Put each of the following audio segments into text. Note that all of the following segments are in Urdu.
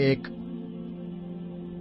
1।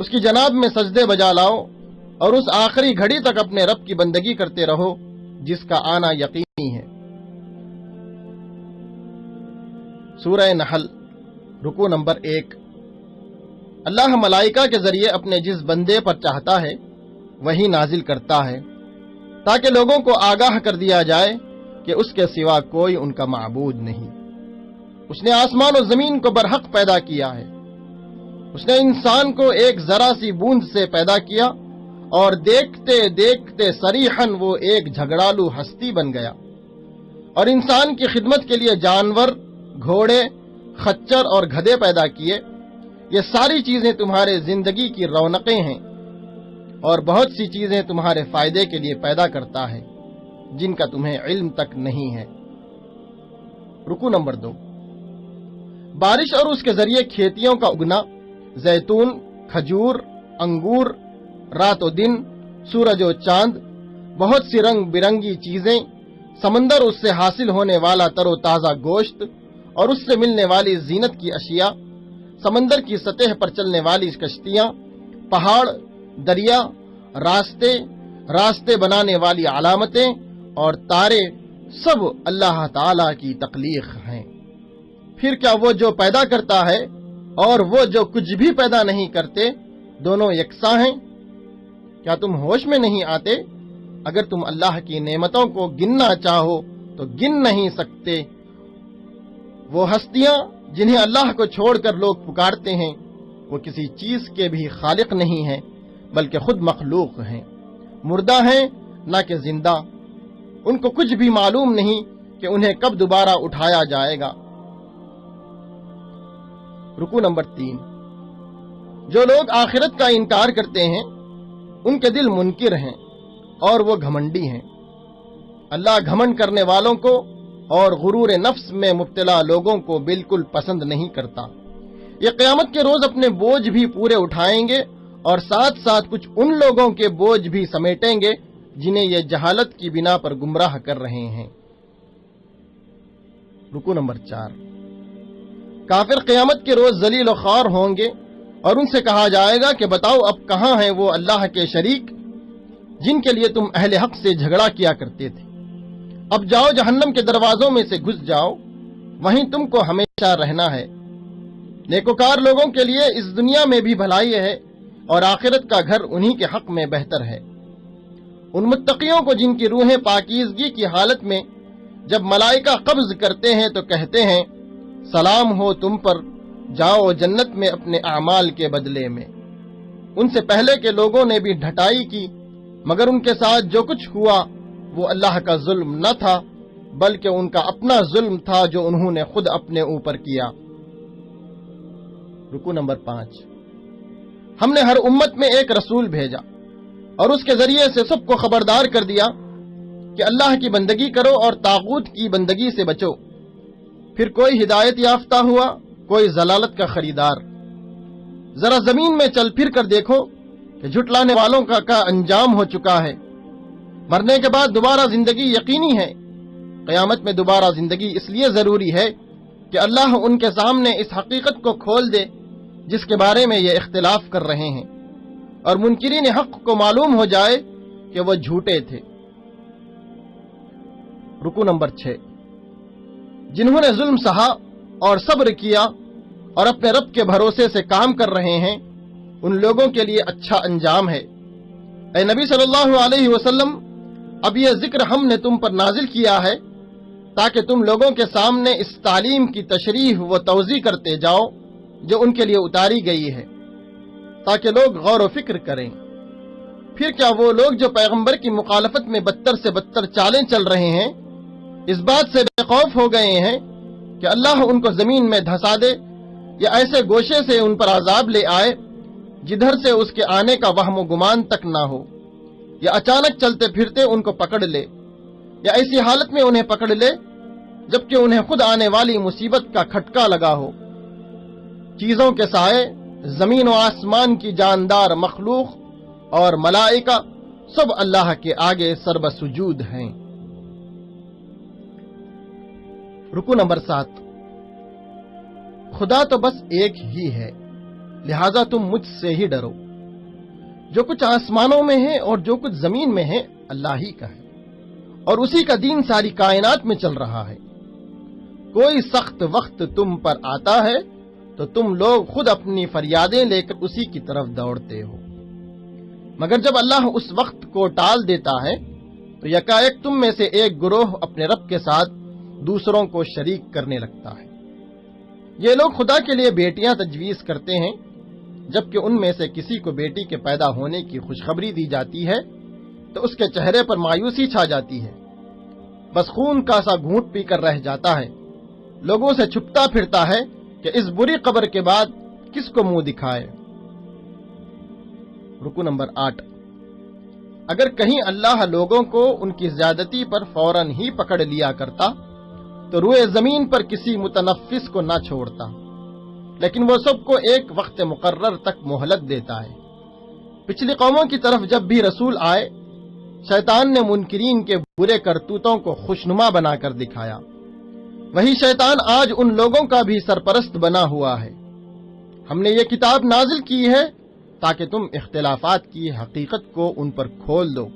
اس کی جناب میں سجدے بجا لاؤ اور اس آخری گھڑی تک اپنے رب کی بندگی کرتے رہو جس کا آنا یقینی ہے۔ سورہ نحل رکوع نمبر 1۔ اللہ ملائکہ کے ذریعے اپنے جس بندے پر چاہتا ہے وہی نازل کرتا ہے تاکہ لوگوں کو آگاہ کر دیا جائے کہ اس کے سوا کوئی ان کا معبود نہیں۔ اس نے آسمان و زمین کو برحق پیدا کیا ہے۔ اس نے انسان کو ایک ذرا سی بوند سے پیدا کیا اور دیکھتے دیکھتے صریحاً وہ ایک جھگڑالو ہستی بن گیا، اور انسان کی خدمت کے لیے جانور، گھوڑے، خچر اور گدھے پیدا کیے۔ یہ ساری چیزیں تمہارے زندگی کی رونقیں ہیں، اور بہت سی چیزیں تمہارے فائدے کے لیے پیدا کرتا ہے جن کا تمہیں علم تک نہیں ہے۔ رکوع نمبر 2۔ بارش اور اس کے ذریعے کھیتیوں کا اگنا، زیتون، کھجور، انگور، رات و دن، سورج و چاند، بہت سی رنگ برنگی چیزیں، سمندر اس سے حاصل ہونے والا تر و تازہ گوشت اور اس سے ملنے والی زینت کی اشیاء، سمندر کی سطح پر چلنے والی کشتیاں، پہاڑ، دریا، راستے بنانے والی علامتیں اور تارے، سب اللہ تعالی کی تخلیق ہیں۔ پھر کیا وہ جو پیدا کرتا ہے اور وہ جو کچھ بھی پیدا نہیں کرتے دونوں یکساں ہیں؟ کیا تم ہوش میں نہیں آتے؟ اگر تم اللہ کی نعمتوں کو گننا چاہو تو گن نہیں سکتے۔ وہ ہستیاں جنہیں اللہ کو چھوڑ کر لوگ پکارتے ہیں وہ کسی چیز کے بھی خالق نہیں ہیں بلکہ خود مخلوق ہیں، مردہ ہیں نہ کہ زندہ۔ ان کو کچھ بھی معلوم نہیں کہ انہیں کب دوبارہ اٹھایا جائے گا۔ رکوع نمبر 3۔ جو لوگ آخرت کا انکار کرتے ہیں ان کے دل منکر ہیں اور وہ گھمنڈی ہیں۔ اللہ گھمنڈ کرنے والوں کو اور غرور نفس میں مبتلا لوگوں کو بالکل پسند نہیں کرتا۔ یہ قیامت کے روز اپنے بوجھ بھی پورے اٹھائیں گے اور ساتھ ساتھ کچھ ان لوگوں کے بوجھ بھی سمیٹیں گے جنہیں یہ جہالت کی بنا پر گمراہ کر رہے ہیں۔ رکوع نمبر 4۔ کافر قیامت کے روز ذلیل و خوار ہوں گے اور ان سے کہا جائے گا کہ بتاؤ اب کہاں ہیں وہ اللہ کے شریک جن کے لیے تم اہل حق سے جھگڑا کیا کرتے تھے؟ اب جاؤ جہنم کے دروازوں میں سے گھس جاؤ، وہیں تم کو ہمیشہ رہنا ہے۔ نیکوکار لوگوں کے لیے اس دنیا میں بھی بھلائی ہے اور آخرت کا گھر انہی کے حق میں بہتر ہے۔ ان متقیوں کو جن کی روحیں پاکیزگی کی حالت میں جب ملائکہ قبض کرتے ہیں تو کہتے ہیں سلام ہو تم پر، جاؤ جنت میں اپنے اعمال کے بدلے میں۔ ان سے پہلے کے لوگوں نے بھی ڈھٹائی کی مگر ان کے ساتھ جو کچھ ہوا وہ اللہ کا ظلم نہ تھا بلکہ ان کا اپنا ظلم تھا جو انہوں نے خود اپنے اوپر کیا۔ رکوع نمبر 5۔ ہم نے ہر امت میں ایک رسول بھیجا اور اس کے ذریعے سے سب کو خبردار کر دیا کہ اللہ کی بندگی کرو اور طاغوت کی بندگی سے بچو۔ پھر کوئی ہدایت یافتہ ہوا، کوئی ضلالت کا خریدار۔ ذرا زمین میں چل پھر کر دیکھو کہ جھٹلانے والوں کا انجام ہو چکا ہے۔ مرنے کے بعد دوبارہ زندگی یقینی ہے۔ قیامت میں دوبارہ زندگی اس لیے ضروری ہے کہ اللہ ان کے سامنے اس حقیقت کو کھول دے جس کے بارے میں یہ اختلاف کر رہے ہیں، اور منکرین حق کو معلوم ہو جائے کہ وہ جھوٹے تھے۔ رکوع نمبر 6۔ جنہوں نے ظلم سہا اور صبر کیا اور اپنے رب کے بھروسے سے کام کر رہے ہیں ان لوگوں کے لیے اچھا انجام ہے۔ اے نبی صلی اللہ علیہ وسلم، اب یہ ذکر ہم نے تم پر نازل کیا ہے تاکہ تم لوگوں کے سامنے اس تعلیم کی تشریح و توضیح کرتے جاؤ جو ان کے لیے اتاری گئی ہے تاکہ لوگ غور و فکر کریں۔ پھر کیا وہ لوگ جو پیغمبر کی مخالفت میں بدتر سے بدتر چالیں چل رہے ہیں اس بات سے بے خوف ہو گئے ہیں کہ اللہ ان کو زمین میں دھسا دے یا ایسے گوشے سے ان پر عذاب لے آئے جدھر سے اس کے آنے کا وہم و گمان تک نہ ہو، یا اچانک چلتے پھرتے ان کو پکڑ لے، یا ایسی حالت میں انہیں پکڑ لے جبکہ انہیں خود آنے والی مصیبت کا کھٹکا لگا ہو۔ چیزوں کے سائے، زمین و آسمان کی جاندار مخلوق اور ملائکہ سب اللہ کے آگے سرب سجود ہیں۔ رکوع نمبر 7۔ خدا تو بس ایک ہی ہے، لہذا تم مجھ سے ہی ڈرو۔ جو کچھ آسمانوں میں ہے اور جو کچھ زمین میں ہے اللہ ہی کا ہے، اور اسی کا دین ساری کائنات میں چل رہا ہے۔ کوئی سخت وقت تم پر آتا ہے تو تم لوگ خود اپنی فریادیں لے کر اسی کی طرف دوڑتے ہو، مگر جب اللہ اس وقت کو ٹال دیتا ہے تو یکایک تم میں سے ایک گروہ اپنے رب کے ساتھ دوسروں کو شریک کرنے لگتا ہے۔ یہ لوگ خدا کے لیے بیٹیاں تجویز کرتے ہیں، جبکہ ان میں سے کسی کو بیٹی کے پیدا ہونے کی خوشخبری دی جاتی ہے تو اس کے چہرے پر مایوسی چھا جاتی ہے، بس خون کا سا گھونٹ پی کر رہ جاتا ہے، لوگوں سے چھپتا پھرتا ہے کہ اس بری قبر کے بعد کس کو منہ دکھائے۔ رکو نمبر 8۔ اگر کہیں اللہ لوگوں کو ان کی زیادتی پر فوراً ہی پکڑ لیا کرتا تو روئے زمین پر کسی متنفس کو نہ چھوڑتا، لیکن وہ سب کو ایک وقت مقرر تک مہلت دیتا ہے۔ پچھلی قوموں کی طرف جب بھی رسول آئے، شیطان نے منکرین کے برے کرتوتوں کو خوشنما بنا کر دکھایا۔ وہی شیطان آج ان لوگوں کا بھی سرپرست بنا ہوا ہے۔ ہم نے یہ کتاب نازل کی ہے تاکہ تم اختلافات کی حقیقت کو ان پر کھول دو۔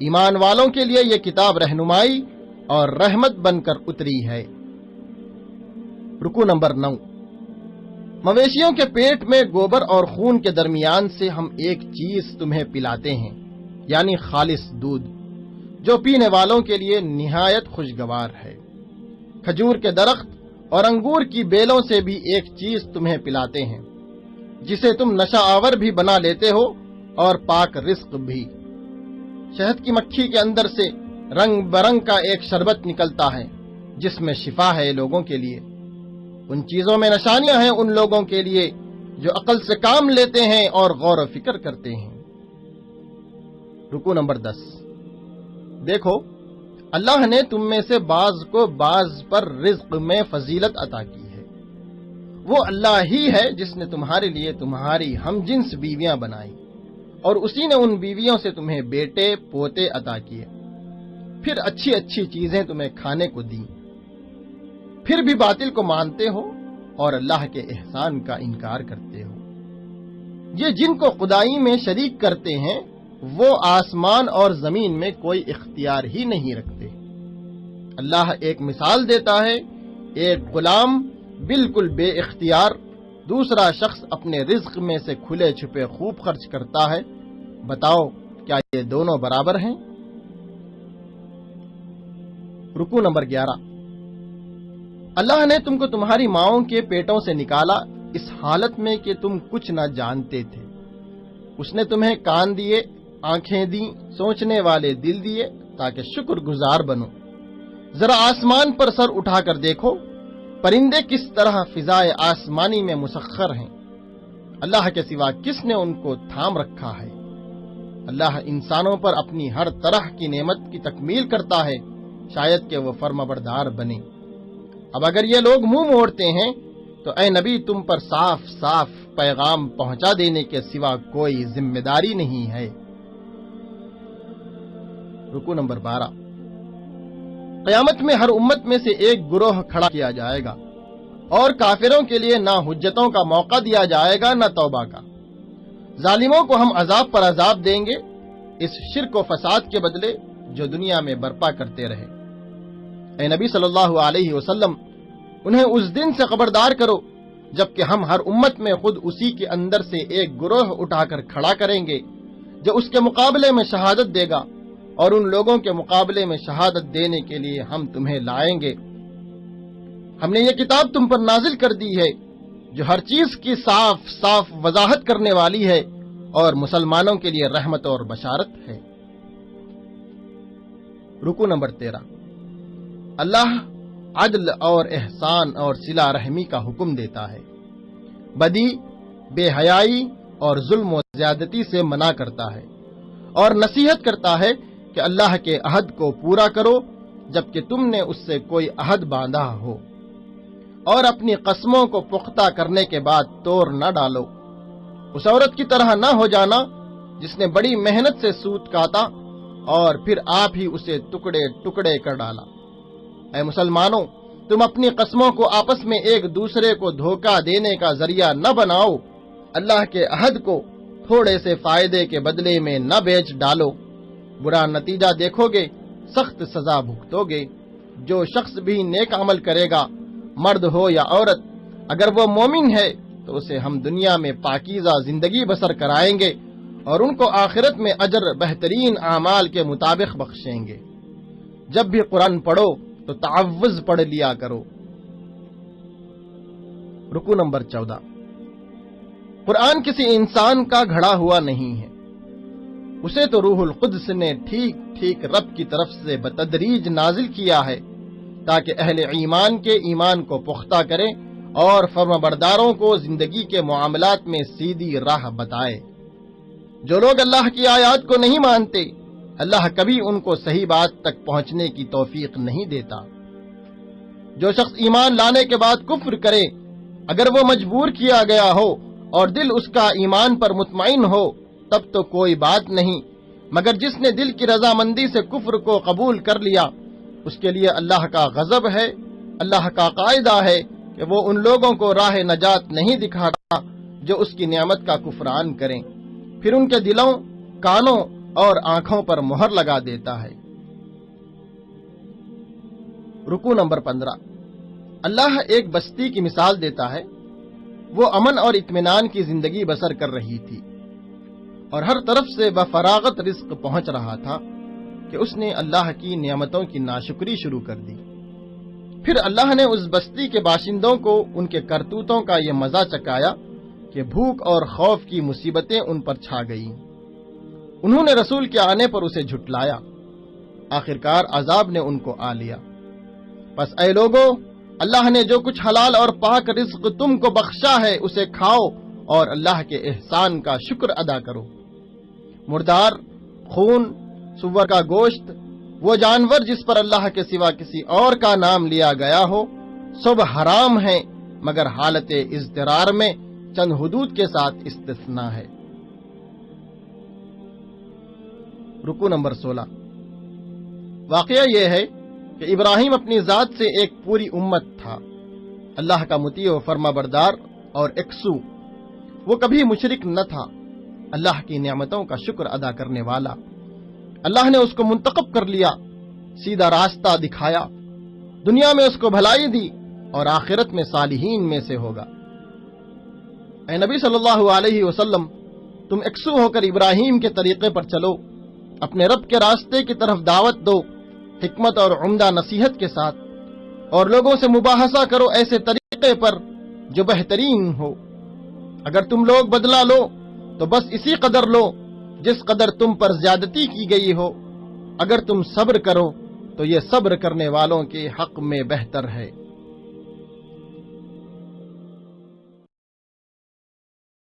ایمان والوں کے لیے یہ کتاب رہنمائی اور رحمت بن کر اتری ہے۔ رکو نمبر 9۔ مویشیوں کے پیٹ میں گوبر اور خون کے درمیان سے ہم ایک چیز تمہیں پلاتے ہیں، یعنی خالص دودھ، جو پینے والوں کے لیے نہایت خوشگوار ہے۔ کھجور کے درخت اور انگور کی بیلوں سے بھی ایک چیز تمہیں پلاتے ہیں، جسے تم نشہ آور بھی بنا لیتے ہو اور پاک رزق بھی۔ شہد کی مکھی کے اندر سے رنگ برنگ کا ایک شربت نکلتا ہے جس میں شفا ہے لوگوں کے لیے۔ ان چیزوں میں نشانیاں ہیں ان لوگوں کے لیے جو عقل سے کام لیتے ہیں اور غور و فکر کرتے ہیں۔ رکو نمبر 10۔ دیکھو، اللہ نے تم میں سے بعض کو بعض پر رزق میں فضیلت عطا کی ہے۔ وہ اللہ ہی ہے جس نے تمہارے لیے تمہاری ہم جنس بیویاں بنائی، اور اسی نے ان بیویوں سے تمہیں بیٹے پوتے عطا کیے، پھر اچھی اچھی چیزیں تمہیں کھانے کو دیں۔ پھر بھی باطل کو مانتے ہو اور اللہ کے احسان کا انکار کرتے ہو۔ یہ جن کو خدائی میں شریک کرتے ہیں وہ آسمان اور زمین میں کوئی اختیار ہی نہیں رکھتے۔ اللہ ایک مثال دیتا ہے، ایک غلام بالکل بے اختیار دوسرا شخص اپنے رزق میں سے کھلے چھپے خوب خرچ کرتا ہے، بتاؤ کیا یہ دونوں برابر ہیں؟ رکو نمبر 11۔ اللہ نے تم کو تمہاری ماؤں کے پیٹوں سے نکالا اس حالت میں کہ تم کچھ نہ جانتے تھے۔ اس نے تمہیں کان دیے، آنکھیں دیں، سوچنے والے دل دیے تاکہ شکر گزار بنو۔ ذرا آسمان پر سر اٹھا کر دیکھو، پرندے کس طرح فضائے آسمانی میں مسخر ہیں۔ اللہ کے سوا کس نے ان کو تھام رکھا ہے؟ اللہ انسانوں پر اپنی ہر طرح کی نعمت کی تکمیل کرتا ہے، شاید کہ وہ فرمانبردار بنے۔ اب اگر یہ لوگ منہ موڑتے ہیں تو اے نبی تم پر صاف صاف پیغام پہنچا دینے کے سوا کوئی ذمہ داری نہیں ہے۔ رکو نمبر 12۔ قیامت میں ہر امت میں سے ایک گروہ کھڑا کیا جائے گا، اور کافروں کے لیے نہ حجتوں کا موقع دیا جائے گا نہ توبہ کا۔ ظالموں کو ہم عذاب پر عذاب دیں گے، اس شرک و فساد کے بدلے جو دنیا میں برپا کرتے رہے۔ اے نبی صلی اللہ علیہ وسلم، انہیں اس دن سے خبردار کرو جبکہ ہم ہر امت میں خود اسی کے اندر سے ایک گروہ اٹھا کر کھڑا کریں گے جو اس کے مقابلے میں شہادت دے گا، اور ان لوگوں کے مقابلے میں شہادت دینے کے لیے ہم تمہیں لائیں گے۔ ہم نے یہ کتاب تم پر نازل کر دی ہے جو ہر چیز کی صاف صاف وضاحت کرنے والی ہے اور مسلمانوں کے لیے رحمت اور بشارت ہے۔ رکو نمبر 13۔ اللہ عدل اور احسان اور صلہ رحمی کا حکم دیتا ہے، بدی، بے حیائی اور ظلم و زیادتی سے منع کرتا ہے، اور نصیحت کرتا ہے کہ اللہ کے عہد کو پورا کرو جبکہ تم نے اس سے کوئی عہد باندھا ہو، اور اپنی قسموں کو پختہ کرنے کے بعد توڑ نہ ڈالو۔ اس عورت کی طرح نہ ہو جانا جس نے بڑی محنت سے سوت کاتا اور پھر آپ ہی اسے ٹکڑے ٹکڑے کر ڈالا۔ اے مسلمانوں، تم اپنی قسموں کو آپس میں ایک دوسرے کو دھوکہ دینے کا ذریعہ نہ بناؤ، اللہ کے عہد کو تھوڑے سے فائدے کے بدلے میں نہ بیچ ڈالو، برا نتیجہ دیکھو گے، سخت سزا بھگتو گے۔ جو شخص بھی نیک عمل کرے گا، مرد ہو یا عورت، اگر وہ مومن ہے تو اسے ہم دنیا میں پاکیزہ زندگی بسر کرائیں گے اور ان کو آخرت میں اجر بہترین اعمال کے مطابق بخشیں گے۔ جب بھی قرآن پڑھو تو تعوذ پڑھ لیا کرو۔ رکو نمبر 14۔ قرآن کسی انسان کا گھڑا ہوا نہیں ہے، اسے تو روح القدس نے ٹھیک ٹھیک رب کی طرف سے بتدریج نازل کیا ہے تاکہ اہل ایمان کے ایمان کو پختہ کرے اور فرمانبرداروں کو زندگی کے معاملات میں سیدھی راہ بتائے۔ جو لوگ اللہ کی آیات کو نہیں مانتے، اللہ کبھی ان کو صحیح بات تک پہنچنے کی توفیق نہیں دیتا۔ جو شخص ایمان لانے کے بعد کفر کرے، اگر وہ مجبور کیا گیا ہو اور دل اس کا ایمان پر مطمئن ہو تب تو کوئی بات نہیں، مگر جس نے دل کی رضامندی سے کفر کو قبول کر لیا اس کے لیے اللہ کا غضب ہے۔ اللہ کا قاعدہ ہے کہ وہ ان لوگوں کو راہ نجات نہیں دکھاتا جو اس کی نعمت کا کفران کریں، پھر ان کے دلوں، کانوں اور آنکھوں پر مہر لگا دیتا ہے۔ رکو نمبر 15۔ اللہ ایک بستی کی مثال دیتا ہے، وہ امن اور اطمینان کی زندگی بسر کر رہی تھی اور ہر طرف سے بفراغت رزق پہنچ رہا تھا کہ اس نے اللہ کی نعمتوں کی ناشکری شروع کر دی۔ پھر اللہ نے اس بستی کے باشندوں کو ان کے کرتوتوں کا یہ مزہ چکایا کہ بھوک اور خوف کی مصیبتیں ان پر چھا گئیں۔ انہوں نے رسول کے آنے پر اسے جھٹلایا، آخرکار عذاب نے ان کو آ لیا۔ پس اے لوگو، اللہ نے جو کچھ حلال اور پاک رزق تم کو بخشا ہے اسے کھاؤ اور اللہ کے احسان کا شکر ادا کرو۔ مردار، خون، سور کا گوشت، وہ جانور جس پر اللہ کے سوا کسی اور کا نام لیا گیا ہو، سب حرام ہیں مگر حالت اضطرار میں چند حدود کے ساتھ استثناء ہے۔ رکو نمبر 16۔ واقعہ یہ ہے کہ ابراہیم اپنی ذات سے ایک پوری امت تھا، اللہ کا مطیع و فرما بردار اور یکسو۔ وہ کبھی مشرک نہ تھا، اللہ کی نعمتوں کا شکر ادا کرنے والا۔ اللہ نے اس کو منتخب کر لیا، سیدھا راستہ دکھایا، دنیا میں اس کو بھلائی دی اور آخرت میں صالحین میں سے ہوگا۔ اے نبی صلی اللہ علیہ وسلم، تم یکسو ہو کر ابراہیم کے طریقے پر چلو، اپنے رب کے راستے کی طرف دعوت دو، حکمت اور عمدہ نصیحت کے ساتھ، اور لوگوں سے مباحثہ کرو ایسے طریقے پر جو بہترین ہو۔ اگر تم لوگ بدلہ لو تو بس اسی قدر لو جس قدر تم پر زیادتی کی گئی ہو، اگر تم صبر کرو تو یہ صبر کرنے والوں کے حق میں بہتر ہے۔